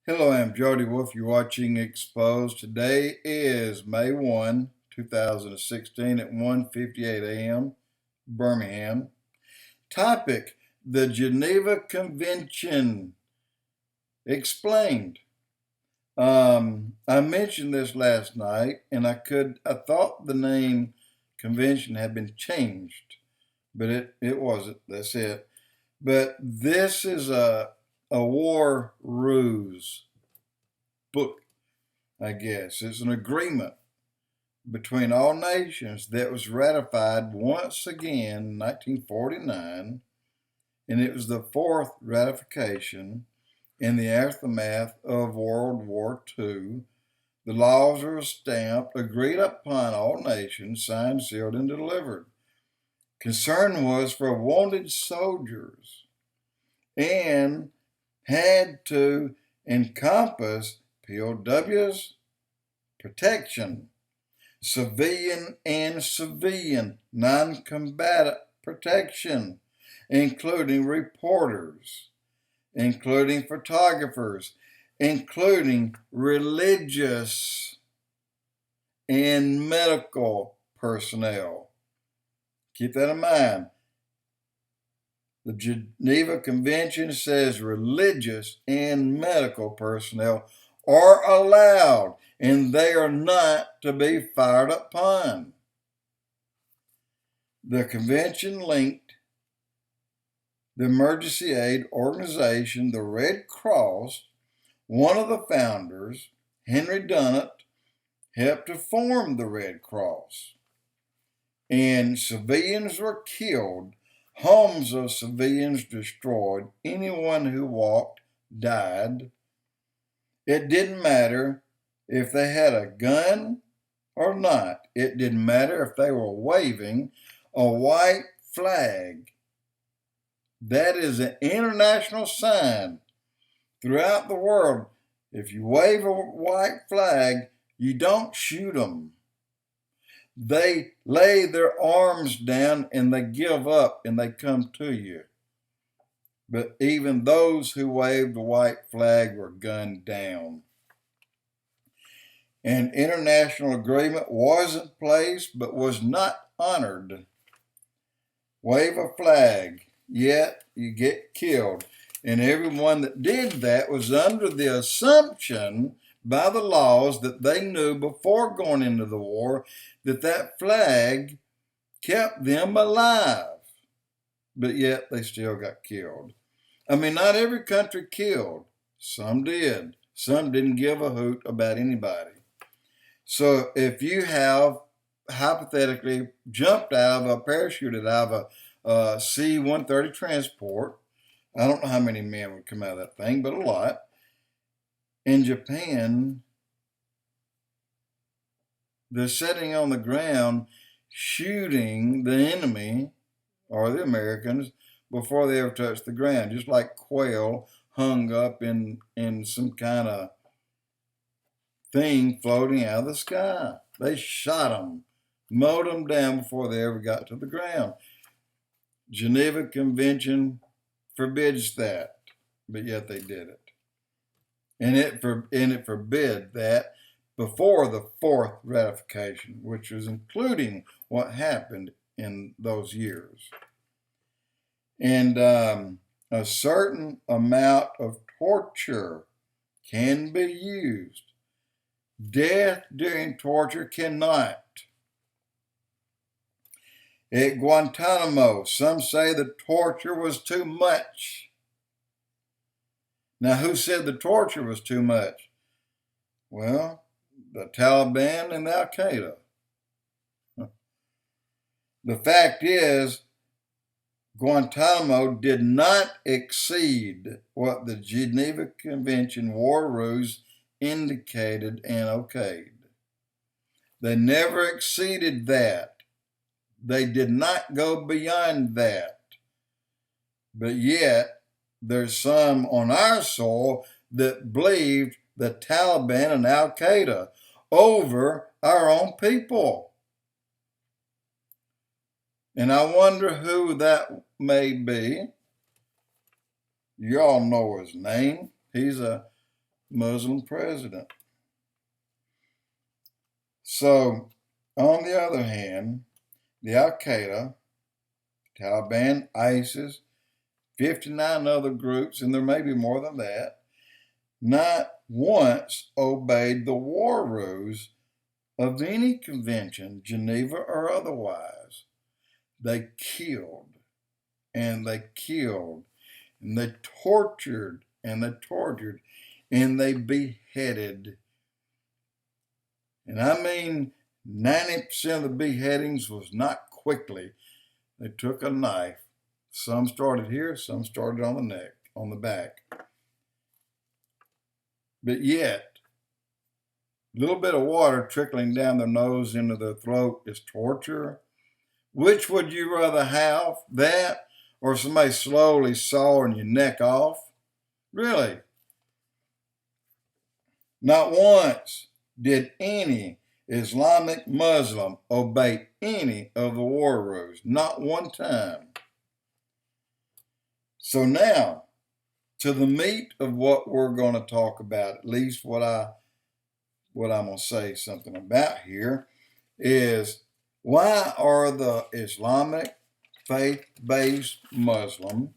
Hello, I'm Jody Wolf. You're watching Expoz. Today is May 1, 2016 at 1:58 a.m. Birmingham. Topic: the Geneva Convention explained. I mentioned this last night, and I thought the name convention had been changed, but it wasn't. That's it. But this is a war ruse book, I guess. It's an agreement between all nations that was ratified once again in 1949, and it was the fourth ratification in the aftermath of World War II. The laws were stamped, agreed upon all nations, signed, sealed, and delivered. Concern was for wounded soldiers and had to encompass POWs, protection, civilian and civilian non-combatant protection, including reporters, including photographers, including religious and medical personnel. Keep that in mind. The Geneva Convention says religious and medical personnel are allowed, and they are not to be fired upon. The convention linked the emergency aid organization, the Red Cross. One of the founders, Henry Dunant, helped to form the Red Cross. And civilians were killed, homes of civilians destroyed, anyone who walked died. It didn't matter if they had a gun or not. It didn't matter if they were waving a white flag. That is an international sign throughout the world. If you wave a white flag, you don't shoot them. They lay their arms down and they give up and they come to you. But even those who waved the white flag were gunned down. An international agreement was in place but was not honored. Wave a flag, yet you get killed. And everyone that did that was under the assumption by the laws that they knew before going into the war that that flag kept them alive. But yet they still got killed. I mean, not every country killed. Some did. Some didn't give a hoot about anybody. So if you have hypothetically jumped out of a parachuted out of a C-130 transport, I don't know how many men would come out of that thing, but a lot. In Japan, they're sitting on the ground shooting the enemy or the Americans before they ever touch the ground, just like quail hung up in some kind of thing floating out of the sky. They shot them, mowed them down before they ever got to the ground. Geneva Convention forbids that, but yet they did it. And it forbid that before the fourth ratification, which was including what happened in those years. And a certain amount of torture can be used. Death during torture cannot. At Guantanamo, some say the torture was too much. Now, who said the torture was too much? Well, the Taliban and Al-Qaeda. The fact is, Guantanamo did not exceed what the Geneva Convention war rules indicated and okayed. They never exceeded that. They did not go beyond that. But yet, there's some on our soil that believed the Taliban and Al-Qaeda over our own people. And I wonder who that may be. You all know his name. He's a Muslim president. So, on the other hand, the Al-Qaeda, Taliban, ISIS, 59 other groups, and there may be more than that, not once obeyed the war rules of any convention, Geneva or otherwise. They killed, and they killed, and they tortured, and they tortured, and they beheaded. And I mean, 90% of the beheadings was not quickly. They took a knife. Some started here, some started on the neck, on the back. But yet, a little bit of water trickling down their nose into their throat is torture. Which would you rather have, that or somebody slowly sawing your neck off? Really? Not once did any Islamic Muslim obey any of the war rules. Not one time. So now, to the meat of what we're going to talk about, at least what I'm going to say something about here, is why are the Islamic faith-based Muslims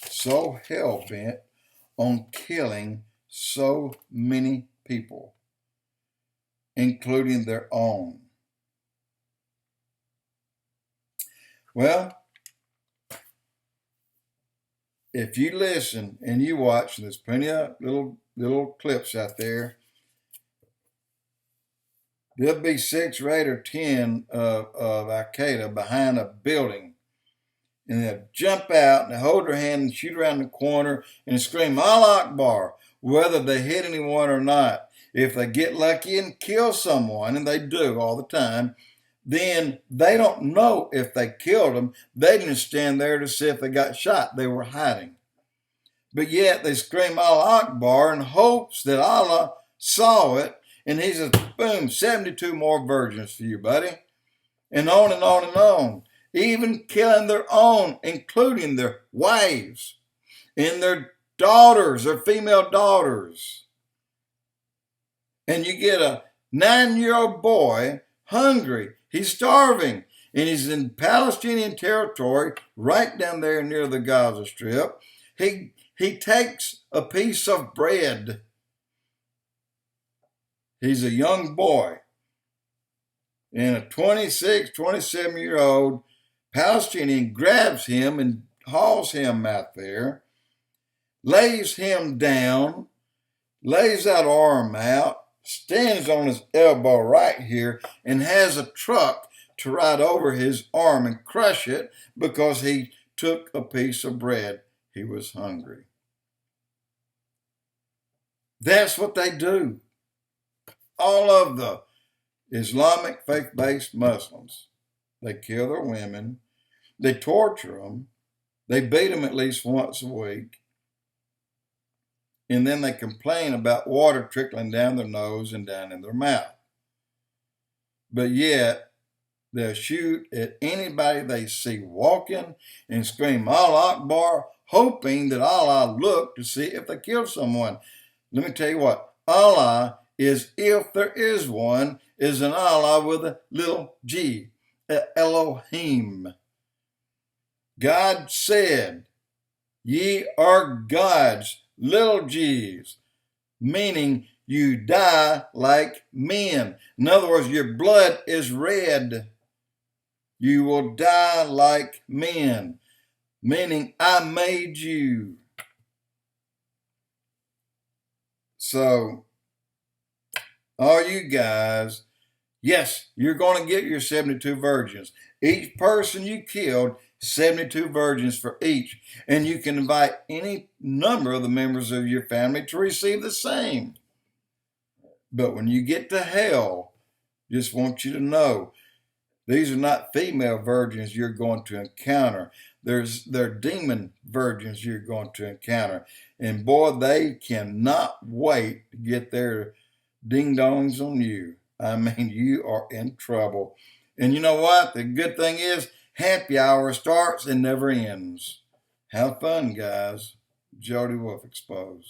so hell-bent on killing so many people, including their own? Well, if you listen and you watch, and there's plenty of little clips out there, there'll be 6 or 8 or 10 of Al-Qaeda behind a building, and they'll jump out and they'll hold their hand and shoot around the corner and scream Allah Akbar, whether they hit anyone or not. If they get lucky and kill someone, and they do all the time, then they don't know if they killed them. They didn't stand there to see if they got shot. They were hiding. But yet they scream Allah Akbar in hopes that Allah saw it, and he says, boom, 72 more virgins for you, buddy. And on and on and on. Even killing their own, including their wives and their daughters, their female daughters. And you get a 9-year-old boy hungry. He's starving, and he's in Palestinian territory, right down there near the Gaza Strip. He takes a piece of bread. He's a young boy, and a 26, 27-year-old Palestinian grabs him and hauls him out there, lays him down, lays that arm out, stands on his elbow right here, and has a truck to ride over his arm and crush it because he took a piece of bread. He was hungry. That's what they do. All of the Islamic faith-based Muslims, they kill their women, they torture them, they beat them at least once a week, and then they complain about water trickling down their nose and down in their mouth. But yet, they'll shoot at anybody they see walking and scream Allah Akbar, hoping that Allah look to see if they kill someone. Let me tell you what, Allah is, if there is one, is an Allah with a little g, Elohim. God said, ye are gods, little g's, meaning you die like men. In other words, your blood is red. You will die like men, meaning I made you. So, all you guys, yes, you're going to get your 72 virgins. Each person you killed, 72 virgins for each. And you can invite any number of the members of your family to receive the same. But when you get to hell, just want you to know, these are not female virgins you're going to encounter. They're demon virgins you're going to encounter. And boy, they cannot wait to get their ding-dongs on you. I mean, you are in trouble. And you know what? The good thing is, happy hour starts and never ends. Have fun, guys. Jody Wolf Expoz.